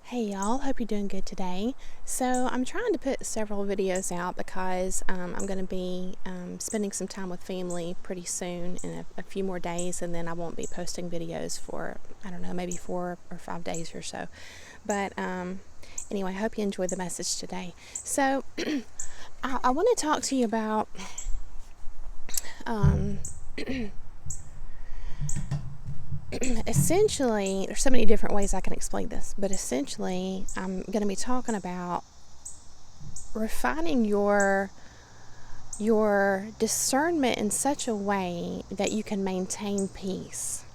Hey y'all, hope you're doing good today. So I'm trying to put several videos out because I'm going to be spending some time with family pretty soon in a few more days, and then I won't be posting videos for, I don't know, maybe 4 or 5 days or so. But anyway, I hope you enjoy the message today. So I want to talk to you about essentially, there's so many different ways I can explain this, but essentially I'm going to be talking about refining your discernment in such a way that you can maintain peace.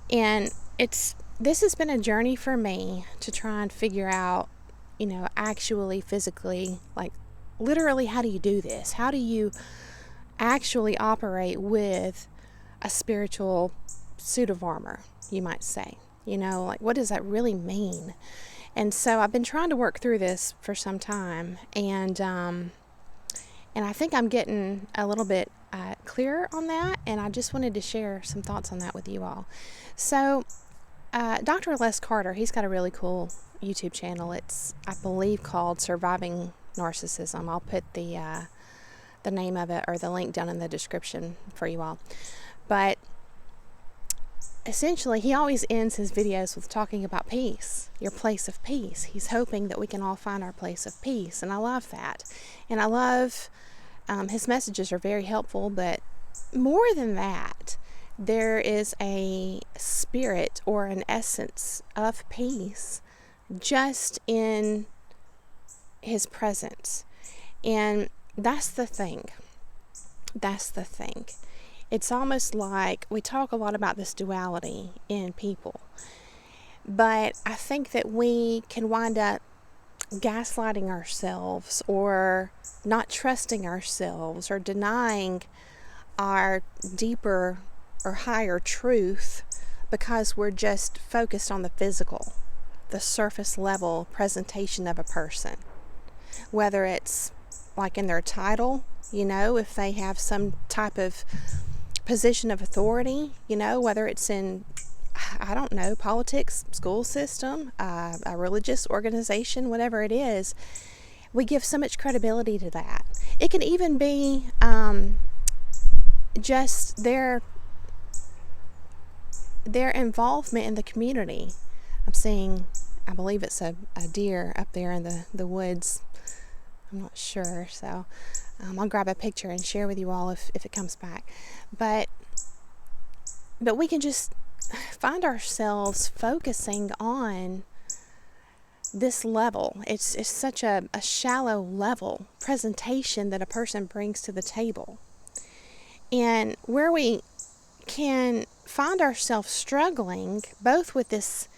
And this has been a journey for me to try and figure out, actually physically, like literally, how do you do this? How do you actually operate with a spiritual suit of armor, you might say? Like, what does that really mean? And so I've been trying to work through this for some time, and I think I'm getting a little bit clearer on that, and I just wanted to share some thoughts on that with you all. So Dr. Les Carter, he's got a really cool YouTube channel. It's, I believe, called Surviving Narcissism. I'll put the name of it or the link down in the description for you all. But essentially, he always ends his videos with talking about peace, your place of peace. He's hoping that we can all find our place of peace, and I love that. And I love his messages are very helpful, but more than that, there is a spirit or an essence of peace just in his presence. And that's the thing. It's almost like we talk a lot about this duality in people, but I think that we can wind up gaslighting ourselves or not trusting ourselves or denying our deeper or higher truth because we're just focused on the physical, the surface level presentation of a person, whether it's like in their title, if they have some type of position of authority, whether it's in, I don't know, politics, school system, a religious organization, whatever it is, we give so much credibility to that. It can even be just their involvement in the community. I'm seeing, I believe it's a deer up there in the woods. I'm not sure, so I'll grab a picture and share with you all if it comes back. But we can just find ourselves focusing on this level. It's such a shallow level presentation that a person brings to the table. And where we can find ourselves struggling both with this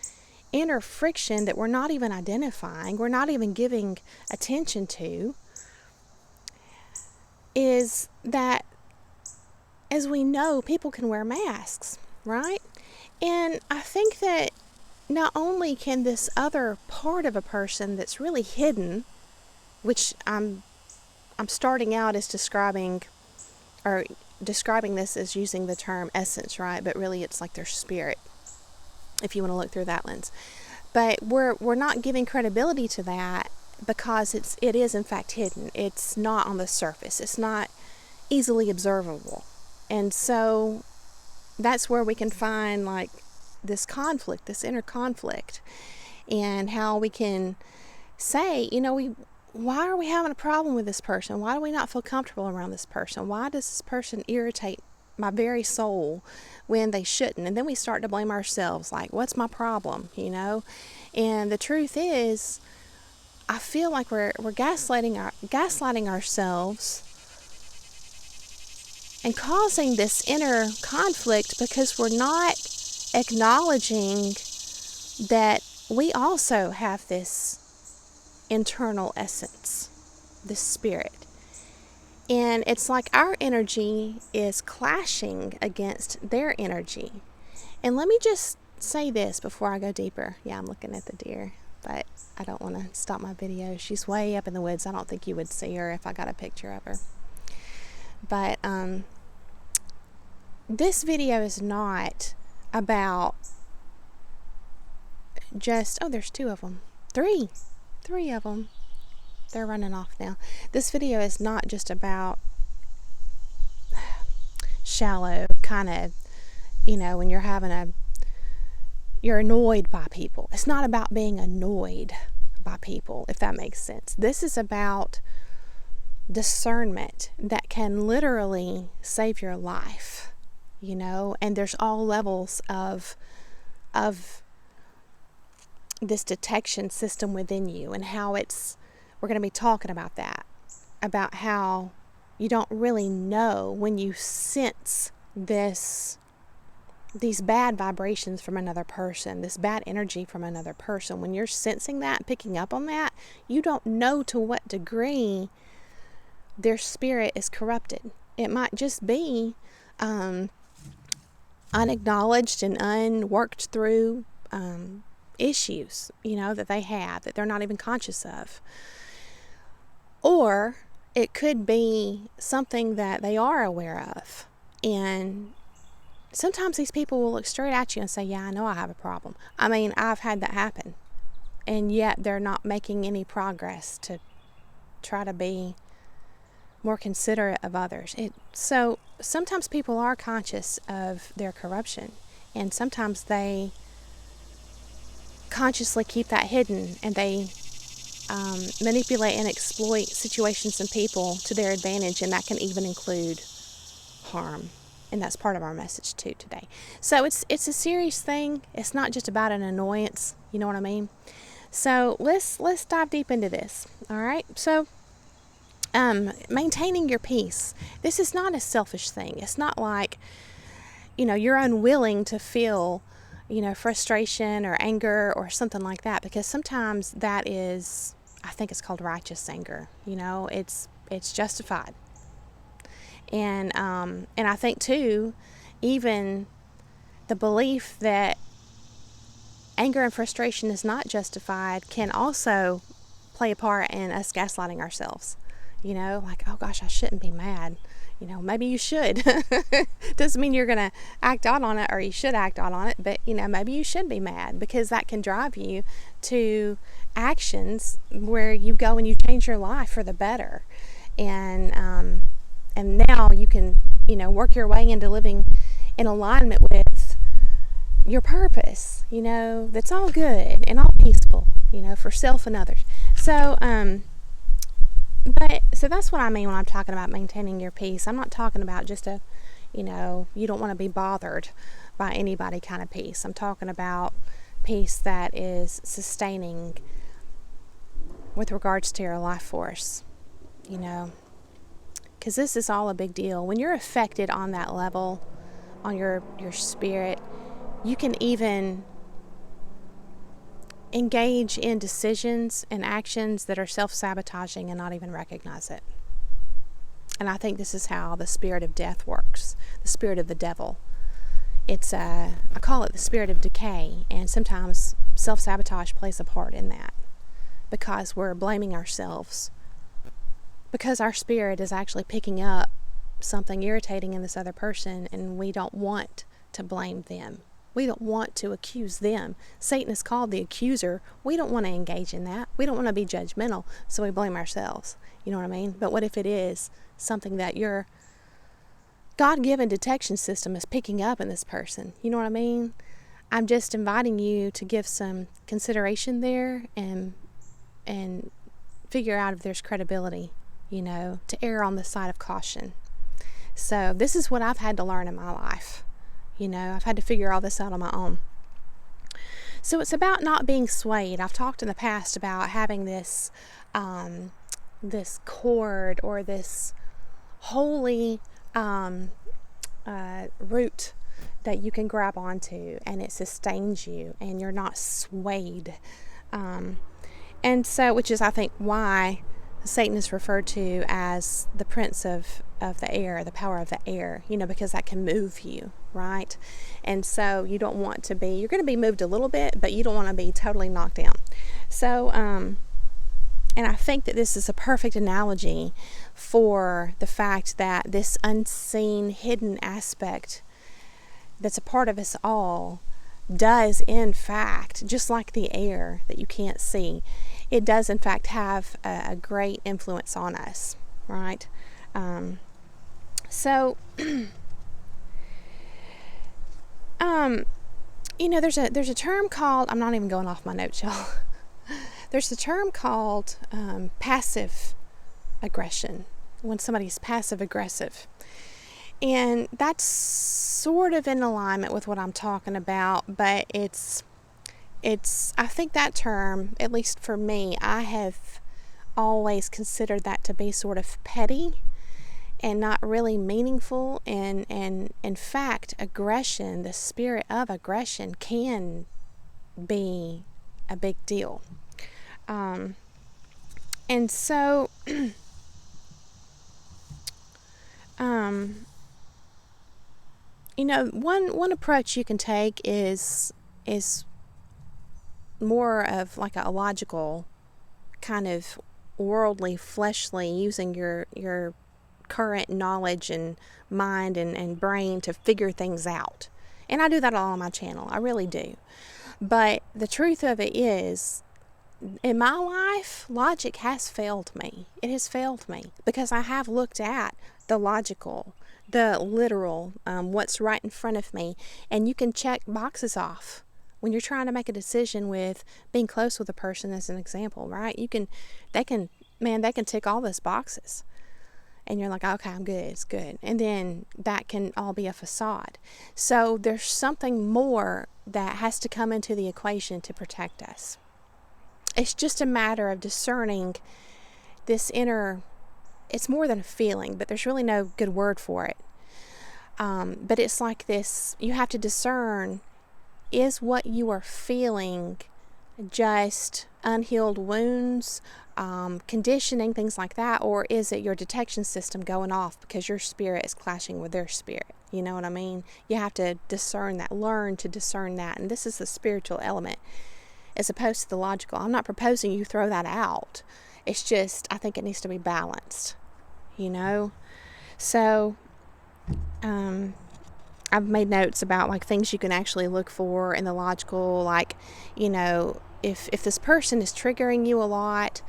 inner friction that we're not even identifying, we're not even giving attention to, is that, as we know, people can wear masks, right? And I think that not only can this other part of a person that's really hidden, which I'm starting out as describing this as using the term essence, right? But really it's like their spirit, if you want to look through that lens. But we're not giving credibility to that because it is in fact hidden. It's not on the surface. It's not easily observable. And so that's where we can find like this conflict, this inner conflict, and how we can say, why are we having a problem with this person? Why do we not feel comfortable around this person? Why does this person irritate my very soul when they shouldn't? And then we start to blame ourselves, like, what's my problem? And the truth is, I feel like we're gaslighting ourselves and causing this inner conflict because we're not acknowledging that we also have this internal essence, this spirit. And it's like our energy is clashing against their energy. And let me just say this before I go deeper. Yeah, I'm looking at the deer, but I don't want to stop my video. She's way up in the woods. I don't think you would see her if I got a picture of her. But this video is not about just, oh, there's two of them. Three of them. They're running off now. This video is not just about shallow kind of, when you're annoyed by people. It's not about being annoyed by people, if that makes sense. This is about discernment that can literally save your life, and there's all levels of this detection system within you, and how we're going to be talking about that, about how you don't really know when you sense these bad vibrations from another person, this bad energy from another person. When you're sensing that, picking up on that, you don't know to what degree their spirit is corrupted. It might just be unacknowledged and unworked through issues, that they have, that they're not even conscious of. Or it could be something that they are aware of. And sometimes these people will look straight at you and say, yeah, I know I have a problem. I mean, I've had that happen. And yet they're not making any progress to try to be more considerate of others. So sometimes people are conscious of their corruption. And sometimes they consciously keep that hidden, and they manipulate and exploit situations and people to their advantage, and that can even include harm. And that's part of our message too today. So it's a serious thing. It's not just about an annoyance. You know what I mean? So let's dive deep into this. All right. So maintaining your peace. This is not a selfish thing. It's not like you're unwilling to feel frustration or anger or something like that, because sometimes that is, I think it's called righteous anger. It's justified. And I think too, even the belief that anger and frustration is not justified can also play a part in us gaslighting ourselves. Like, oh gosh, I shouldn't be mad. Maybe you should. Doesn't mean you're going to act out on it, or you should act out on it, but maybe you should be mad, because that can drive you to actions where you go and you change your life for the better. And now you can, work your way into living in alignment with your purpose, that's all good and all peaceful, for self and others. So that's what I mean when I'm talking about maintaining your peace. I'm not talking about just you don't want to be bothered by anybody kind of peace. I'm talking about peace that is sustaining with regards to your life force, because this is all a big deal. When you're affected on that level, on your spirit, you can even engage in decisions and actions that are self-sabotaging and not even recognize it. And I think this is how the spirit of death works, the spirit of the devil. It's I call it the spirit of decay, and sometimes self-sabotage plays a part in that, because we're blaming ourselves, because our spirit is actually picking up something irritating in this other person, and we don't want to blame them. We don't want to accuse them. Satan is called the accuser. We don't want to engage in that. We don't want to be judgmental, so we blame ourselves. You know what I mean? But what if it is something that your God-given detection system is picking up in this person? You know what I mean? I'm just inviting you to give some consideration there and figure out if there's credibility, to err on the side of caution. So this is what I've had to learn in my life. I've had to figure all this out on my own. So it's about not being swayed. I've talked in the past about having this cord, or this holy root that you can grab onto, and it sustains you, and you're not swayed. And so, which is, I think, why Satan is referred to as the prince of the air, the power of the air, because that can move you, right? And so you don't want to be, you're going to be moved a little bit, but you don't want to be totally knocked down. So, and I think that this is a perfect analogy for the fact that this unseen, hidden aspect that's a part of us all, does in fact, just like the air that you can't see, it does in fact have a great influence on us, right? So there's a term called, I'm not even going off my notes, y'all. There's a term called passive aggression, when somebody's passive aggressive. And that's sort of in alignment with what I'm talking about, but it's I think that term, at least for me, I have always considered that to be sort of petty and not really meaningful. And in fact, aggression, the spirit of aggression, can be a big deal. And so one approach you can take is more of like a logical kind of worldly, fleshly, using your current knowledge and mind and brain to figure things out. And I do that all on my channel. I really do. But the truth of it is, in my life, logic has failed me. It has failed me because I have looked at the logical, the literal, what's right in front of me, and you can check boxes off when you're trying to make a decision with being close with a person, as an example, right? They can tick all those boxes, and you're like, okay, I'm good, it's good. And then that can all be a facade. So there's something more that has to come into the equation to protect us. It's just a matter of discerning this inner, it's more than a feeling, but there's really no good word for it. But it's like this, you have to discern, is what you are feeling just unhealed wounds, conditioning, things like that, or is it your detection system going off because your spirit is clashing with their spirit? You know what I mean? You have to discern that, learn to discern that, and this is the spiritual element as opposed to the logical. I'm not proposing you throw that out. It's just, I think it needs to be balanced, So, I've made notes about like things you can actually look for in the logical, like, if this person is triggering you a lot,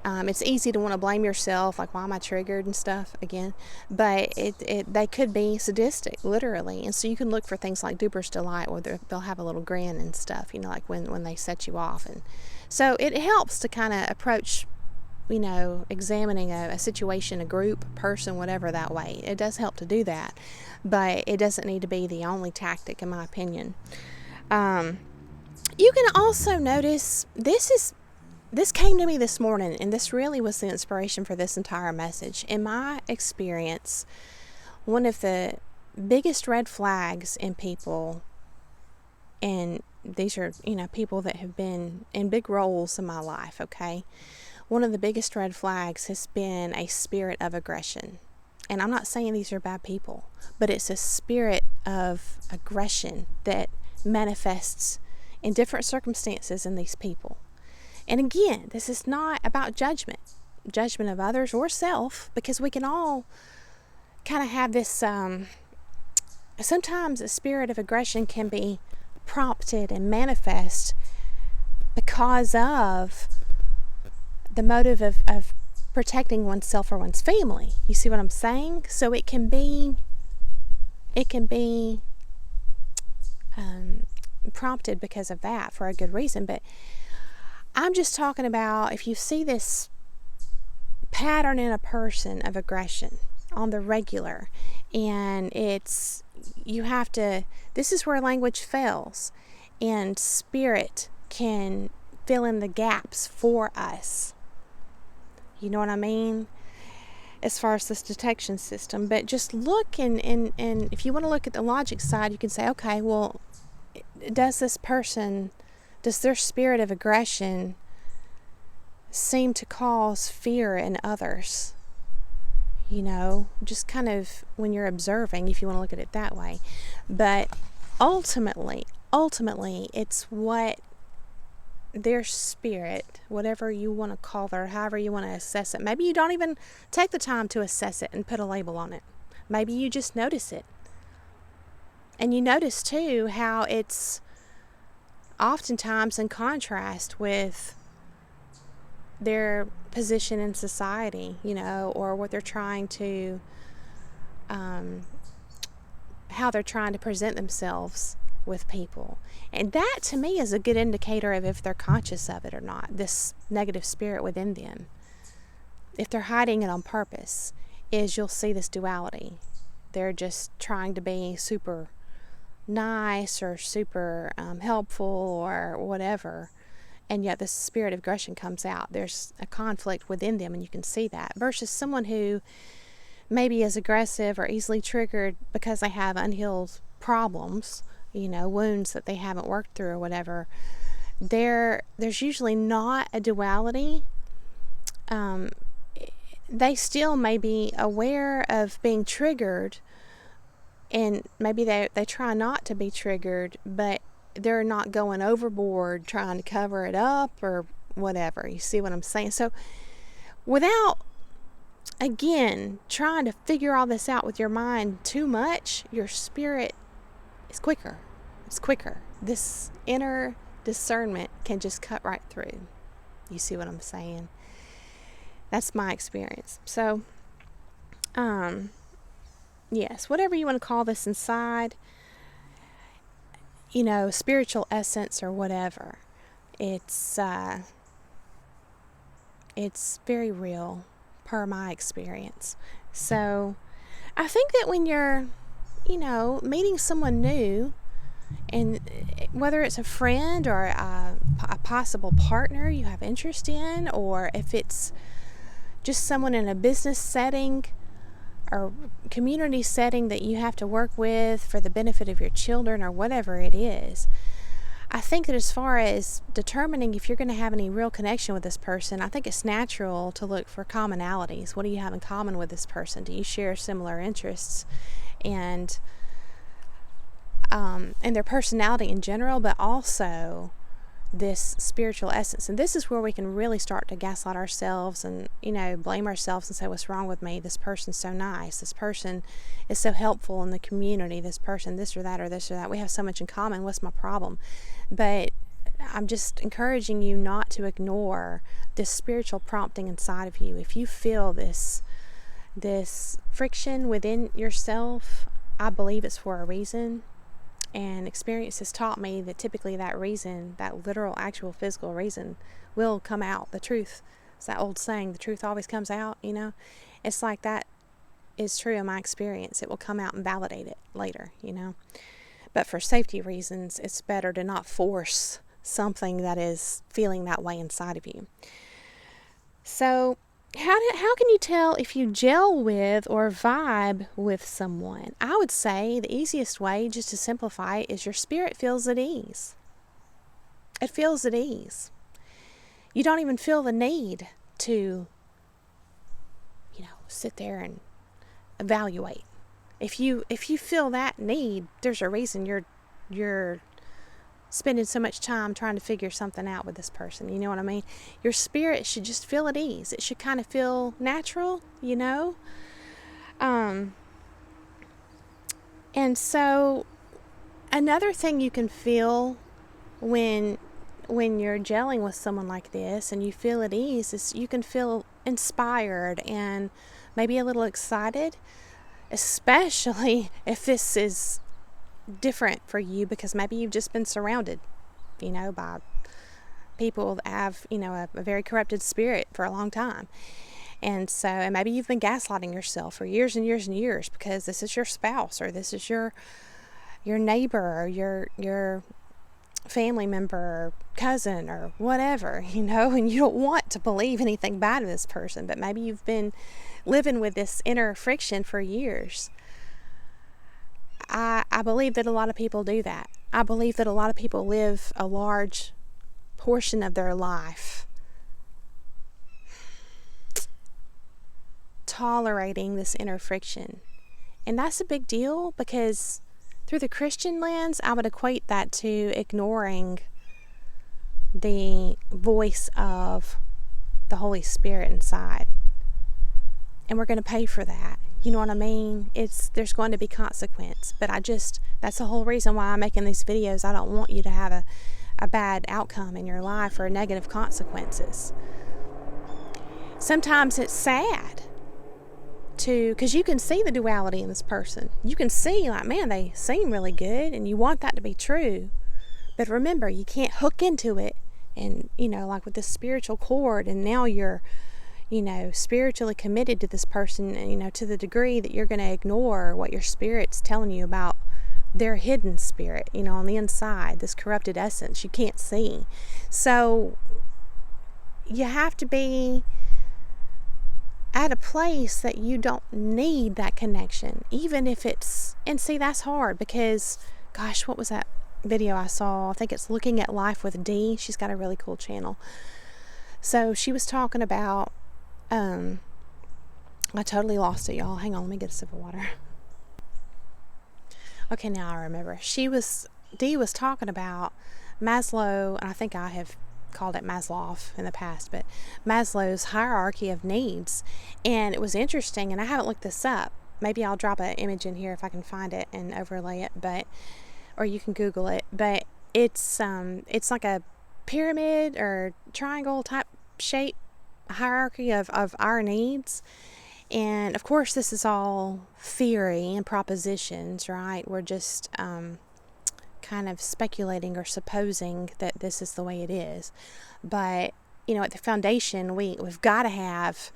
it's easy to want to blame yourself, like, why am I triggered and stuff again, but they could be sadistic, literally, and so you can look for things like duper's delight, where they'll have a little grin and stuff, like when they set you off. And so it helps to kind of approach, examining a situation, a group, person, whatever, that way. It does help to do that, but it doesn't need to be the only tactic, in my opinion. You can also notice, this came to me this morning, and this really was the inspiration for this entire message. In my experience, one of the biggest red flags in people, and these are, people that have been in big roles in my life, okay? One of the biggest red flags has been a spirit of aggression. And I'm not saying these are bad people, but it's a spirit of aggression that manifests in different circumstances in these people. And again, this is not about judgment of others or self, because we can all kind of have this, sometimes a spirit of aggression can be prompted and manifest because of the motive of protecting oneself or one's family. You see what I'm saying? So it can be prompted because of that, for a good reason. But I'm just talking about if you see this pattern in a person of aggression on the regular, and this is where language fails, and spirit can fill in the gaps for us. You know what I mean? As far as this detection system. But just look, and if you want to look at the logic side, you can say, okay, well, does their spirit of aggression seem to cause fear in others? Just kind of when you're observing, if you want to look at it that way. But ultimately, it's what their spirit, whatever you want to call it, or however you want to assess it. Maybe you don't even take the time to assess it and put a label on it. Maybe you just notice it. And you notice too how it's oftentimes in contrast with their position in society, or what they're trying to, how they're trying to present themselves with people. And that to me is a good indicator of if they're conscious of it or not, this negative spirit within them. If they're hiding it on purpose, you'll see this duality. They're just trying to be super nice or super helpful or whatever, and yet this spirit of aggression comes out. There's a conflict within them, and you can see that, versus someone who maybe is aggressive or easily triggered because they have unhealed problems, wounds that they haven't worked through or whatever. There's usually not a duality. They still may be aware of being triggered, and maybe they try not to be triggered, but they're not going overboard trying to cover it up or whatever. You see what I'm saying? So without, again, trying to figure all this out with your mind too much, your spirit is quicker. It's quicker. This inner discernment can just cut right through. You see what I'm saying? That's my experience. So, yes, whatever you want to call this inside, spiritual essence or whatever, it's very real per my experience. So I think that when you're, meeting someone new, and whether it's a friend or a possible partner you have interest in, or if it's just someone in a business setting or community setting that you have to work with for the benefit of your children or whatever it is, I think that as far as determining if you're going to have any real connection with this person, I think it's natural to look for commonalities. What do you have in common with this person? Do you share similar interests and their personality in general, but also this spiritual essence? And this is where we can really start to gaslight ourselves and, blame ourselves and say, what's wrong with me? This person's so nice. This person is so helpful in the community. This person, this or that, or this or that. We have so much in common. What's my problem? But I'm just encouraging you not to ignore this spiritual prompting inside of you. If you feel this friction within yourself, I believe it's for a reason. And experience has taught me that typically that reason, that literal, actual, physical reason, will come out. The truth. It's that old saying, the truth always comes out, It's like that is true in my experience. It will come out and validate it later, But for safety reasons, it's better to not force something that is feeling that way inside of you. So how can you tell if you gel with or vibe with someone? I would say the easiest way, just to simplify it, is your spirit feels at ease. It feels at ease. You don't even feel the need to, sit there and evaluate. If you feel that need, there's a reason you're spending so much time trying to figure something out with this person. You know what I mean? Your spirit should just feel at ease. It should kind of feel natural, And so another thing you can feel when you're gelling with someone like this and you feel at ease is you can feel inspired and maybe a little excited, especially if this is different for you, because maybe you've just been surrounded, by people that have, a very corrupted spirit for a long time. And maybe you've been gaslighting yourself for years and years and years because this is your spouse or this is your neighbor or your family member or cousin or whatever, and you don't want to believe anything bad of this person, but maybe you've been living with this inner friction for years. I believe that a lot of people do that. I believe that a lot of people live a large portion of their life tolerating this inner friction. And that's a big deal, because through the Christian lens, I would equate that to ignoring the voice of the Holy Spirit inside. And we're going to pay for that. You know what I mean? There's going to be consequence. But that's the whole reason why I'm making these videos. I don't want you to have a bad outcome in your life or negative consequences. Sometimes it's sad because you can see the duality in this person. You can see, like, man, they seem really good, and you want that to be true. But remember, you can't hook into it and, like with this spiritual cord, and now you're, spiritually committed to this person, to the degree that you're going to ignore what your spirit's telling you about their hidden spirit, on the inside, this corrupted essence you can't see. So you have to be at a place that you don't need that connection, even if it's, and see, that's hard because, gosh, what was that video I saw? I think it's Looking at Life with Dee. She's got a really cool channel. So she was talking about, I totally lost it, y'all. Hang on, let me get a sip of water. Okay, now I remember. Dee was talking about Maslow, and I think I have called it Maslow in the past, but Maslow's hierarchy of needs. And it was interesting, and I haven't looked this up. Maybe I'll drop an image in here if I can find it and overlay it, or you can Google it. But it's like a pyramid or triangle type shape hierarchy of our needs. And of course, this is all theory and propositions, right? We're just kind of speculating or supposing that this is the way it is. But, at the foundation, we've got to have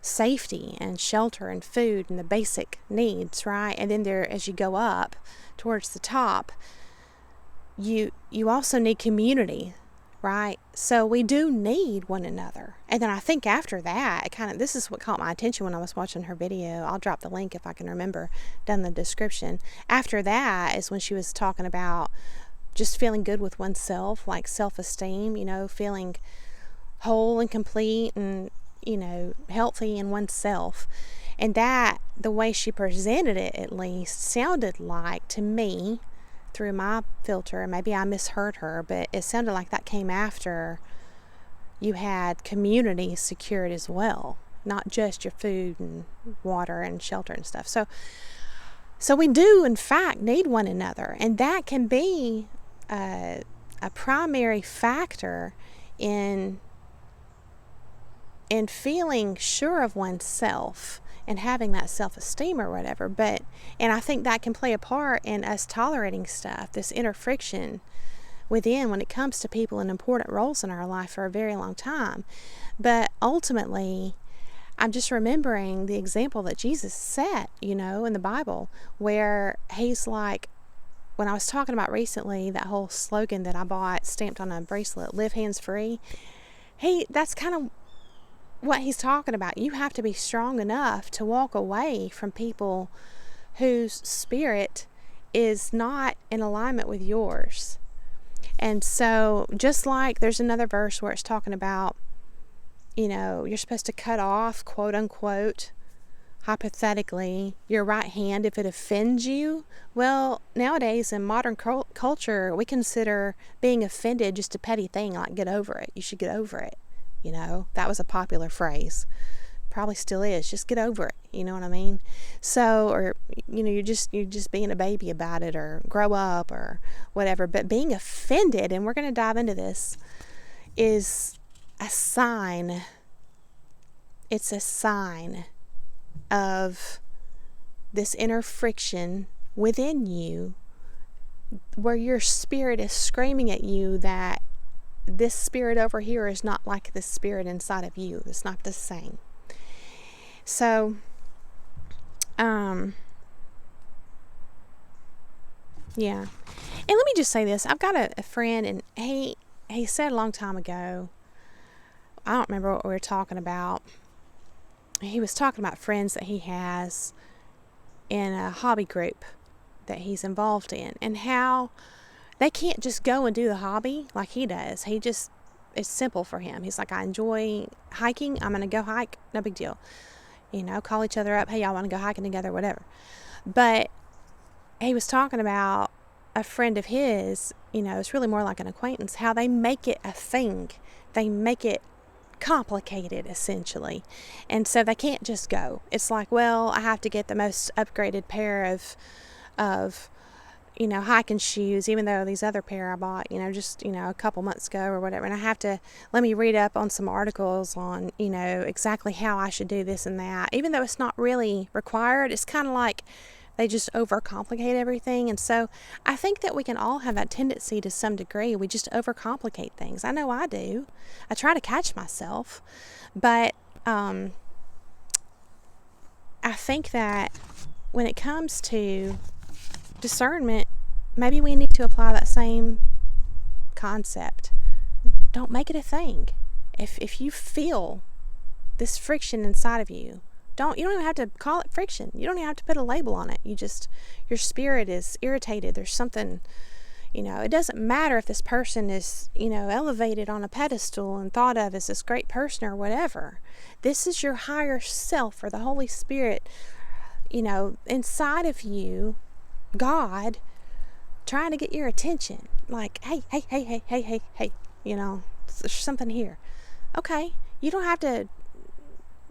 safety and shelter and food and the basic needs, right? And then as you go up towards the top, you also need community, right? So we do need one another. And then I think after that, this is what caught my attention when I was watching her video. I'll drop the link if I can remember down in the description. After that is when she was talking about just feeling good with oneself, like self-esteem, feeling whole and complete and, healthy in oneself. And that, the way she presented it at least, sounded like, to me, through my filter, and maybe I misheard her, but it sounded like that came after you had community secured as well, not just your food and water and shelter and stuff. So we do, in fact, need one another, and that can be a primary factor in feeling sure of oneself and having that self-esteem or whatever. And I think that can play a part in us tolerating stuff, this inner friction within when it comes to people in important roles in our life for a very long time. But ultimately, I'm just remembering the example that Jesus set, in the Bible, where he's like, when I was talking about recently, that whole slogan that I bought stamped on a bracelet, live hands free, that's kind of what he's talking about. You have to be strong enough to walk away from people whose spirit is not in alignment with yours. And so, just like there's another verse where it's talking about, you're supposed to cut off, quote unquote, hypothetically, your right hand if it offends you. Well, nowadays in modern culture, we consider being offended just a petty thing, like get over it. You should get over it. That was a popular phrase. Probably still is. Just get over it. You know what I mean? So, or, you're just being a baby about it, or grow up or whatever. But being offended, and we're going to dive into this, is a sign. It's a sign of this inner friction within you, where your spirit is screaming at you that this spirit over here is not like this spirit inside of you. It's not the same. So, yeah. And let me just say this. I've got a friend, and he said a long time ago, I don't remember what we were talking about. He was talking about friends that he has in a hobby group that he's involved in, and how they can't just go and do the hobby like he does. It's simple for him. He's like, I enjoy hiking. I'm going to go hike. No big deal. Call each other up. Hey, y'all want to go hiking together? Whatever. But he was talking about a friend of his, it's really more like an acquaintance, how they make it a thing. They make it complicated, essentially. And so they can't just go. It's like, well, I have to get the most upgraded pair of hiking shoes, even though these other pair I bought, just, a couple months ago or whatever. And I have to let me read up on some articles on, exactly how I should do this and that. Even though it's not really required, it's kind of like they just overcomplicate everything. And so I think that we can all have that tendency to some degree. We just overcomplicate things. I know I do. I try to catch myself. But I think that when it comes to discernment, maybe we need to apply that same concept. Don't make it a thing. If you feel this friction inside of you, you don't even have to call it friction. You don't even have to put a label on it. Your spirit is irritated. There's something, it doesn't matter if this person is, elevated on a pedestal and thought of as this great person or whatever. This is your higher self, or the Holy Spirit, inside of you, God, trying to get your attention. Like, hey, there's something here. Okay, you don't have to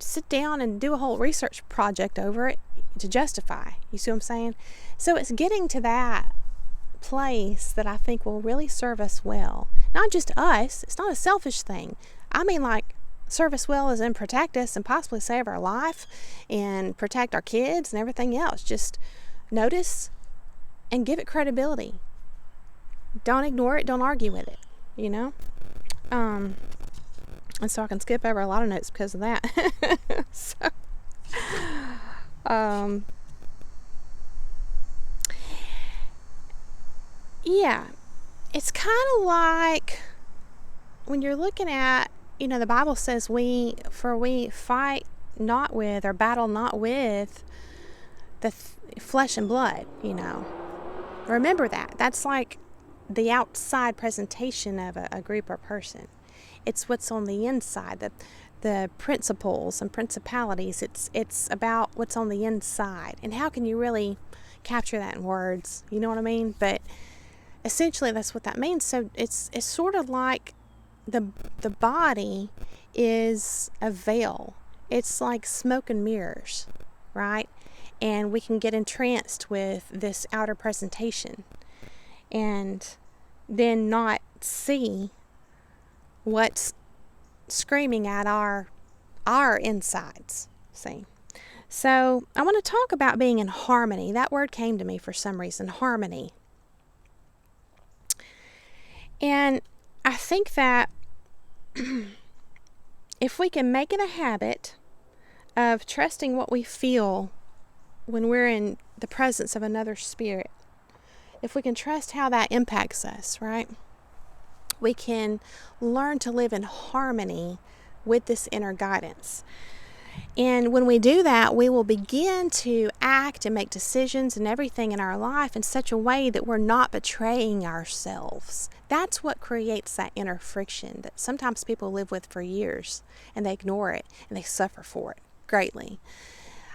sit down and do a whole research project over it to justify. You see what I'm saying? So it's getting to that place that I think will really serve us well. Not just us. It's not a selfish thing. I mean, like, serve us well as in protect us and possibly save our life and protect our kids and everything else. Just notice and give it credibility. Don't ignore it. Don't argue with it. And so I can skip over a lot of notes because of that. Yeah, it's kind of like when you're looking at, the Bible says we fight not with, or battle not with the flesh and blood, Remember that. That's like the outside presentation of a group or person. It's what's on the inside, the principles and principalities. It's about what's on the inside. And how can you really capture that in words? You know what I mean? But essentially that's what that means. So it's sort of like the body is a veil. It's like smoke and mirrors, right? And we can get entranced with this outer presentation and then not see what's screaming at our insides. See? So I want to talk about being in harmony. That word came to me for some reason, harmony. And I think that if we can make it a habit of trusting what we feel when we're in the presence of another spirit, if we can trust how that impacts us, right? We can learn to live in harmony with this inner guidance. And when we do that, we will begin to act and make decisions and everything in our life in such a way that we're not betraying ourselves. That's what creates that inner friction that sometimes people live with for years, and they ignore it and they suffer for it greatly.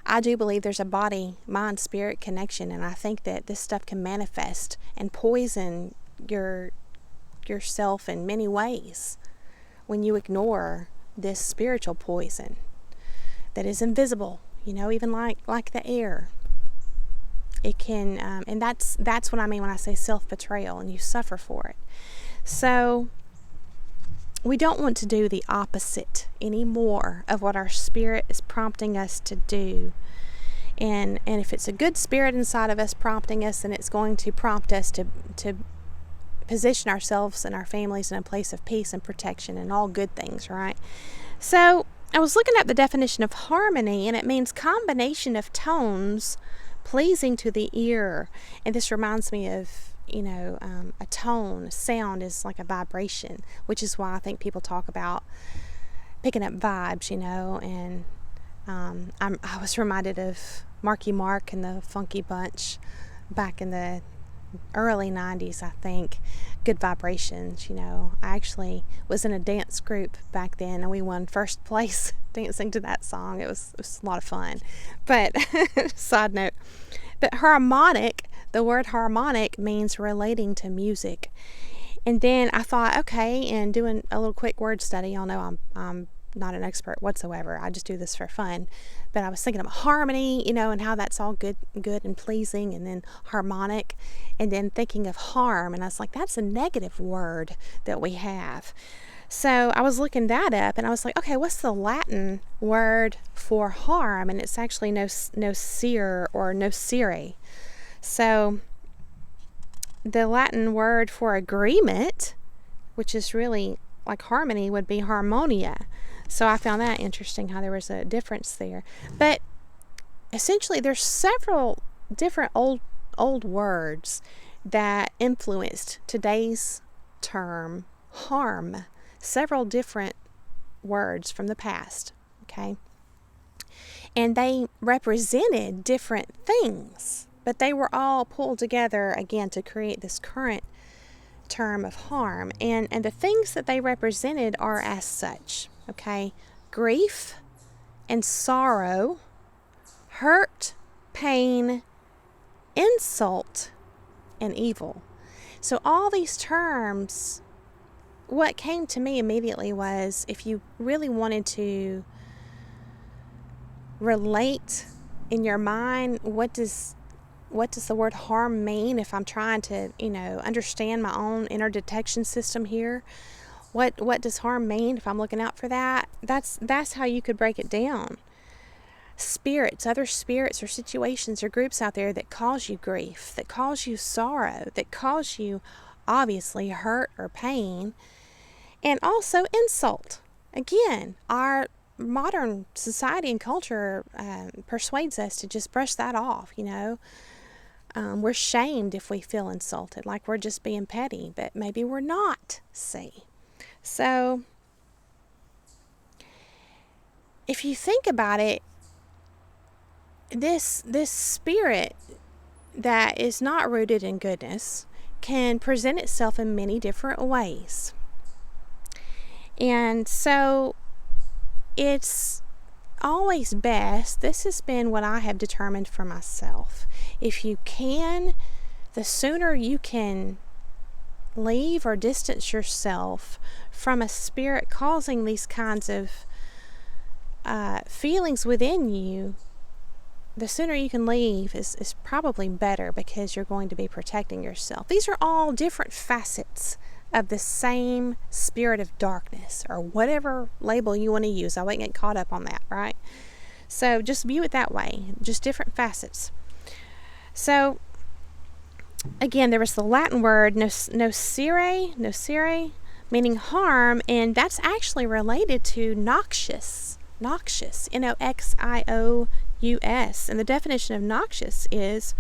I do believe there's a body, mind, spirit connection, and I think that this stuff can manifest and poison yourself in many ways when you ignore this spiritual poison that is invisible, even like the air. It can, and that's what I mean when I say self-betrayal, and you suffer for it. So we don't want to do the opposite anymore of what our spirit is prompting us to do. And if it's a good spirit inside of us prompting us, then it's going to prompt us to position ourselves and our families in a place of peace and protection and all good things, right? So I was looking at the definition of harmony, and it means combination of tones pleasing to the ear. And this reminds me of, a tone, a sound is like a vibration, which is why I think people talk about picking up vibes, and I was reminded of Marky Mark and the Funky Bunch back in the early 90s, I think. Good Vibrations. I actually was in a dance group back then, and we won first place dancing to that song. It was a lot of fun. But side note, but harmonic, the word harmonic means relating to music. And then I thought, okay, and doing a little quick word study, y'all know I'm not an expert whatsoever. I just do this for fun. But I was thinking of harmony, and how that's all good and pleasing, and then harmonic, and then thinking of harm. And I was like, that's a negative word that we have. So I was looking that up, and I was like, okay, what's the Latin word for harm? And it's actually nocere or nocere. So the Latin word for agreement, which is really like harmony, would be harmonia. So I found that interesting, how there was a difference there. But essentially, there's several different old words that influenced today's term harm. Several different words from the past, okay? And they represented different things, but they were all pulled together again to create this current term of harm. And the things that they represented are as such, okay? Grief and sorrow, hurt, pain, insult, and evil. So all these terms, what came to me immediately was, if you really wanted to relate in your mind, what does the word harm mean? If I'm trying to, understand my own inner detection system here, what does harm mean? If I'm looking out for that, that's how you could break it down. Spirits, other spirits or situations or groups out there that cause you grief, that cause you sorrow, that cause you obviously hurt or pain. And also insult. Again, our modern society and culture persuades us to just brush that off, We're shamed if we feel insulted, like we're just being petty, but maybe we're not, see. So, if you think about it, this spirit that is not rooted in goodness can present itself in many different ways. And so it's always best, this has been what I have determined for myself. If you can, the sooner you can leave or distance yourself from a spirit causing these kinds of feelings within you, the sooner you can leave is probably better, because you're going to be protecting yourself. These are all different facets of the same spirit of darkness, or whatever label you want to use. I won't get caught up on that, right? So just view it that way, just different facets. So again, there was the Latin word nocere, meaning harm, and that's actually related to noxious, Noxious, and the definition of noxious is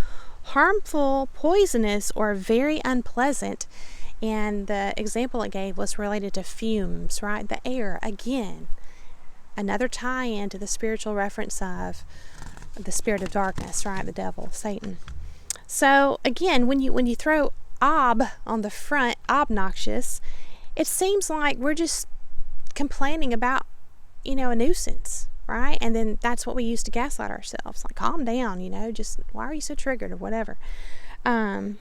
harmful, poisonous, or very unpleasant. And the example it gave was related to fumes, right? The air, again, another tie-in to the spiritual reference of the spirit of darkness, right? The devil, Satan. So again, when you throw ob on the front, obnoxious, it seems like we're just complaining about, a nuisance, right? And then that's what we use to gaslight ourselves. Like, calm down, just why are you so triggered or whatever. And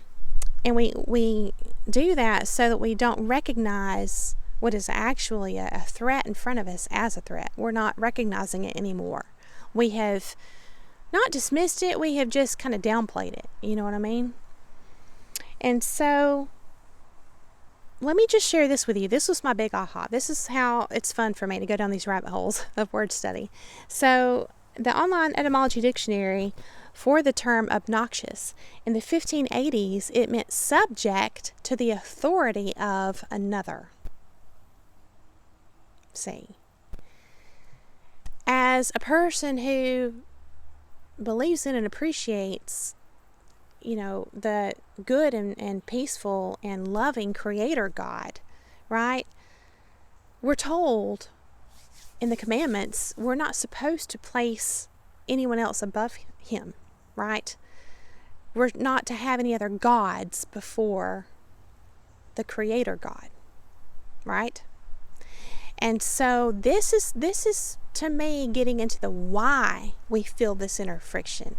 we do that so that we don't recognize what is actually a threat in front of us as a threat. We're not recognizing it anymore. We have not dismissed it, we have just kind of downplayed it. You know what I mean? And so let me just share this with you. This was my big aha. This is how it's fun for me to go down these rabbit holes of word study. So the online etymology dictionary for the term obnoxious, in the 1580s, it meant subject to the authority of another. See, as a person who believes in and appreciates, the good and peaceful and loving Creator God, right? We're told in the commandments we're not supposed to place anyone else above Him, right? We're not to have any other gods before the Creator God, right? And so this is to me getting into the why we feel this inner friction.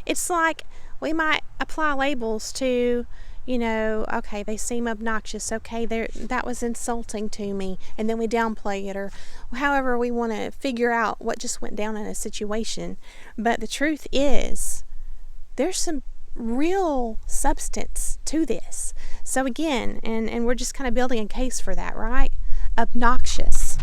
It's like we might apply labels to, okay, they seem obnoxious. Okay, that was insulting to me. And then we downplay it, or however we want to figure out what just went down in a situation. But the truth is, there's some real substance to this. So again, and we're just kind of building a case for that, right? Obnoxious.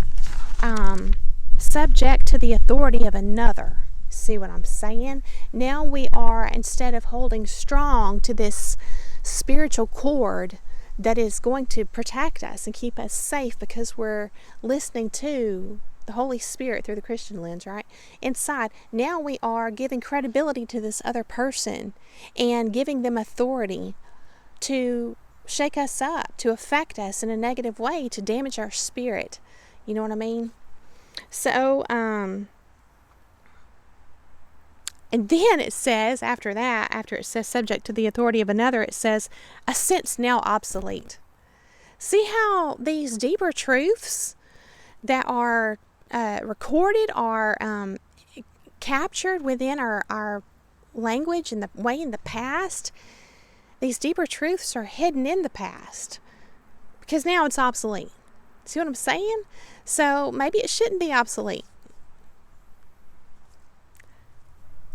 Subject to the authority of another. See what I'm saying? Now we are, instead of holding strong to this spiritual cord that is going to protect us and keep us safe because we're listening to the Holy Spirit through the Christian lens, right? Inside, now we are giving credibility to this other person and giving them authority to shake us up, to affect us in a negative way, to damage our spirit. You know what I mean? So, and then it says, after it says subject to the authority of another, it says, a sense now obsolete. See how these deeper truths that are recorded are captured within our language and the way in the past? These deeper truths are hidden in the past because now it's obsolete. See what I'm saying? So maybe it shouldn't be obsolete.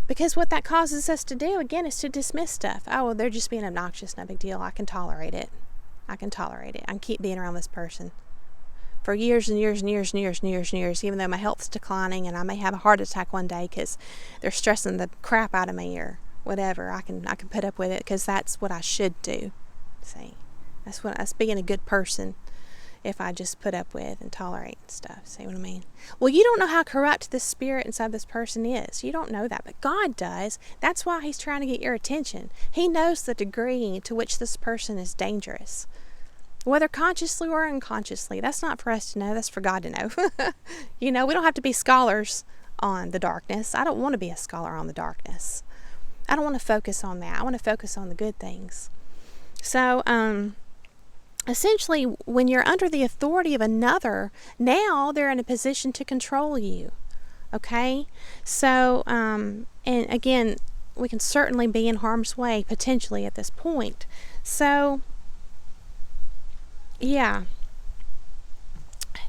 Because what that causes us to do, again, is to dismiss stuff. Oh, well, they're just being obnoxious, no big deal. I can tolerate it. I can keep being around this person for years and years and years and years and years and years, even though my health's declining and I may have a heart attack one day because they're stressing the crap out of me or whatever. I can put up with it because that's what I should do. See, that's being a good person. If I just put up with and tolerate stuff. See what I mean? Well, you don't know how corrupt the spirit inside this person is. You don't know that, but God does. That's why He's trying to get your attention. He knows the degree to which this person is dangerous. Whether consciously or unconsciously. That's not for us to know. That's for God to know. We don't have to be scholars on the darkness. I don't want to be a scholar on the darkness. I don't want to focus on that. I want to focus on the good things. So, essentially, when you're under the authority of another, now they're in a position to control you. Okay? So, and again, we can certainly be in harm's way, potentially, at this point. So, yeah.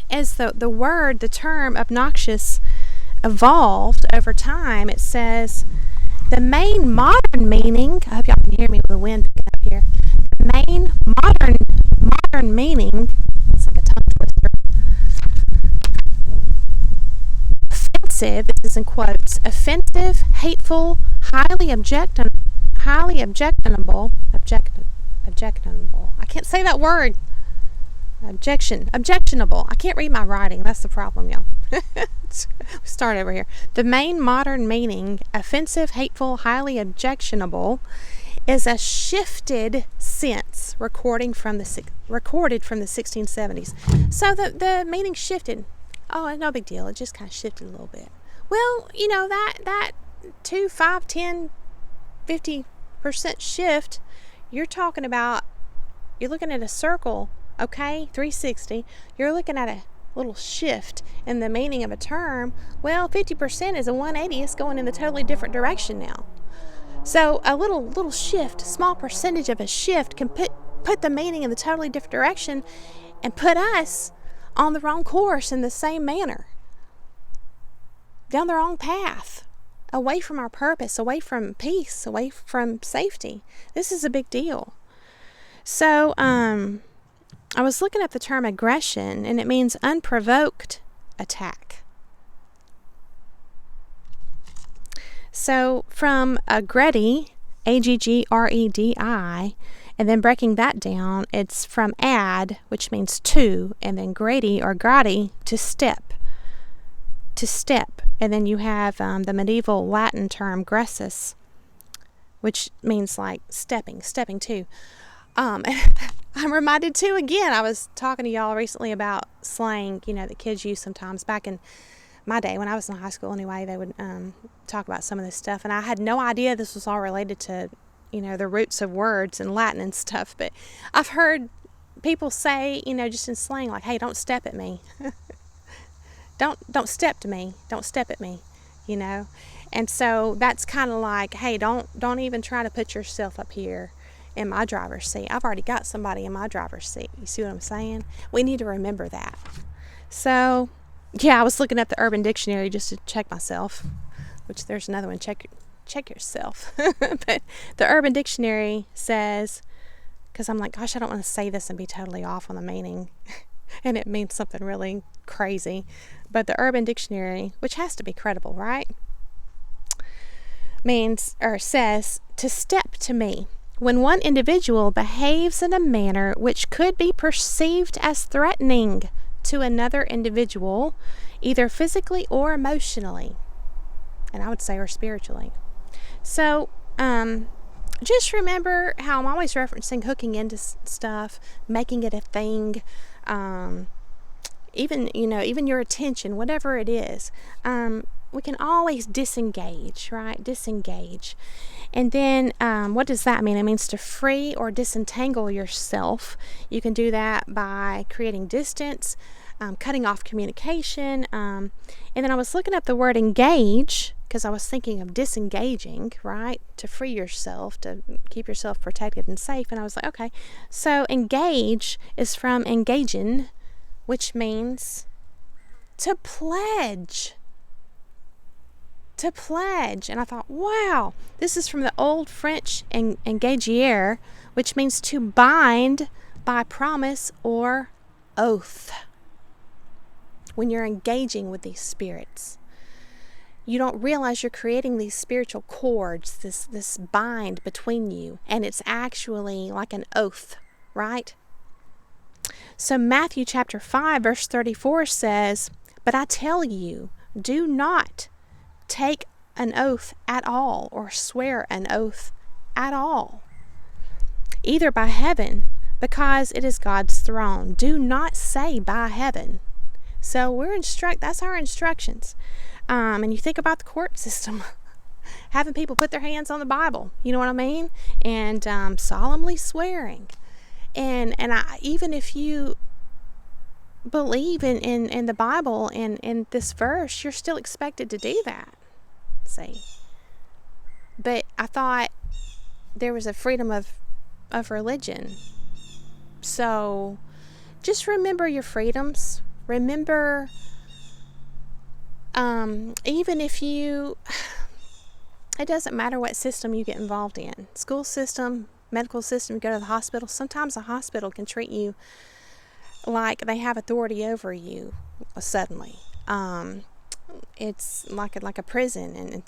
As the term obnoxious evolved over time, it says, the main modern meaning, I hope y'all can hear me with the wind picking up here. The main modern meaning, it's like a tongue twister. Offensive, this is in quotes, offensive, hateful, highly objectionable. I can't say that word. Objectionable. I can't read my writing. That's the problem, y'all. Start over here. The main modern meaning, offensive, hateful, highly objectionable, is a shifted sense recorded from the 1670s. So the meaning shifted. Oh, no big deal. It just kind of shifted a little bit. Well, that 2, 5, 10, 50% shift, you're looking at a circle, okay, 360. You're looking at a little shift in the meaning of a term. Well, 50% is a 180. It's going in a totally different direction now. So a little shift, small percentage of a shift can put the meaning in a totally different direction and put us on the wrong course in the same manner. Down the wrong path. Away from our purpose, away from peace, away from safety. This is a big deal. So, I was looking up the term aggression, and it means unprovoked attack. So from aggredi, A-G-G-R-E-D-I, and then breaking that down, it's from ad, which means to, and then gradi or gradi, to step. And then you have the medieval Latin term gressus, which means like stepping to. I'm reminded too, again, I was talking to y'all recently about slang, that kids use sometimes. Back in my day, when I was in high school anyway, they would talk about some of this stuff, and I had no idea this was all related to, the roots of words in Latin and stuff, but I've heard people say, just in slang, like, hey, don't step at me. don't step to me. Don't step at me, And so that's kind of like, hey, don't even try to put yourself up here. in my driver's seat. I've already got somebody in my driver's seat. You see what I'm saying? We need to remember that. So, yeah, I was looking up the Urban Dictionary just to check myself, which there's another one, check yourself. But the Urban Dictionary says, because I'm like, gosh, I don't want to say this and be totally off on the meaning, and it means something really crazy. But the Urban Dictionary, which has to be credible, right, means or says to step to me. When one individual behaves in a manner which could be perceived as threatening to another individual, either physically or emotionally, and I would say or spiritually. So, just remember how I'm always referencing hooking into stuff, making it a thing, even your attention, whatever it is. We can always disengage, right? Disengage. And then what does that mean? It means to free or disentangle yourself. You can do that by creating distance, cutting off communication. And then I was looking up the word engage because I was thinking of disengaging, right? To free yourself, to keep yourself protected and safe. And I was like, okay, so engage is from engaging, which means to pledge. To pledge. And I thought, wow, this is from the old French engagier, which means to bind by promise or oath. When you're engaging with these spirits, you don't realize you're creating these spiritual cords, this bind between you, and it's actually like an oath, right? So Matthew chapter 5 verse 34 says, "But I tell you, do not take an oath at all or swear an oath at all, either by heaven, because it is God's throne. Do not say by heaven." So that's our instructions. And you think about the court system, having people put their hands on the Bible, you know what I mean? And solemnly swearing. And even if you believe in the Bible and in this verse, you're still expected to do that. See? But I thought there was a freedom of religion. So just remember your freedoms. Remember, even if it doesn't matter what system you get involved in, school system, medical system, you go to the hospital, sometimes a hospital can treat you like they have authority over you suddenly. It's like a prison, and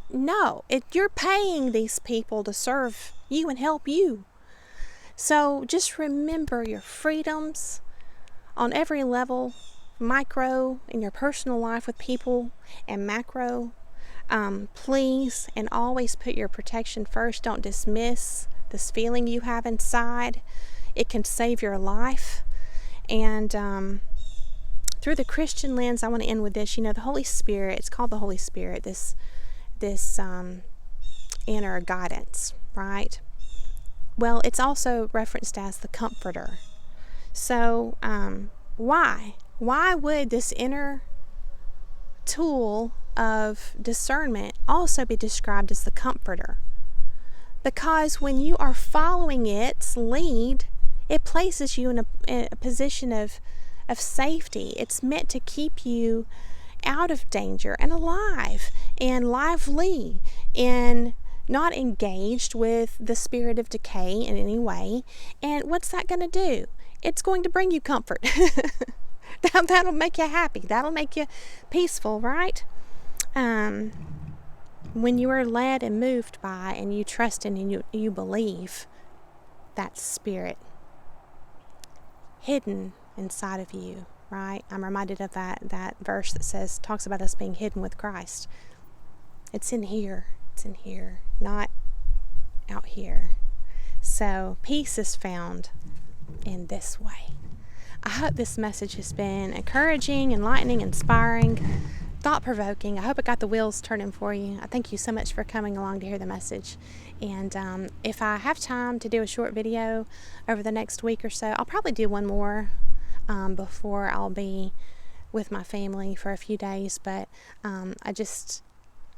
no, you're paying these people to serve you and help you. So just remember your freedoms on every level, micro in your personal life with people, and macro. Please and always put your protection first. Don't dismiss this feeling you have inside. It can save your life. And through the Christian lens, I want to end with this. The Holy Spirit, it's called the Holy Spirit, this inner guidance, right? Well, it's also referenced as the Comforter. So, why? Why would this inner tool of discernment also be described as the Comforter? Because when you are following its lead, it places you in a position of safety. It's meant to keep you out of danger and alive and lively and not engaged with the spirit of decay in any way. And what's that going to do? It's going to bring you comfort. That'll make you happy. That'll make you peaceful, right? When you are led and moved by, and you trust in and you believe that spirit hidden inside of you, right? I'm reminded of that verse that talks about us being hidden with Christ. It's in here. It's in here, not out here. So peace is found in this way. I hope this message has been encouraging, enlightening, inspiring, thought-provoking. I hope it got the wheels turning for you. I thank you so much for coming along to hear the message. And if I have time to do a short video over the next week or so, I'll probably do one more before I'll be with my family for a few days. But I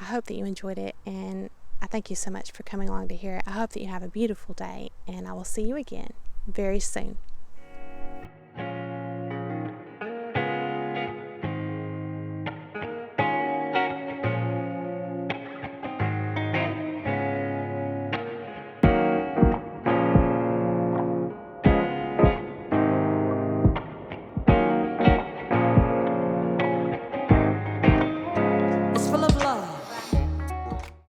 hope that you enjoyed it, and I thank you so much for coming along to hear it. I hope that you have a beautiful day, and I will see you again very soon.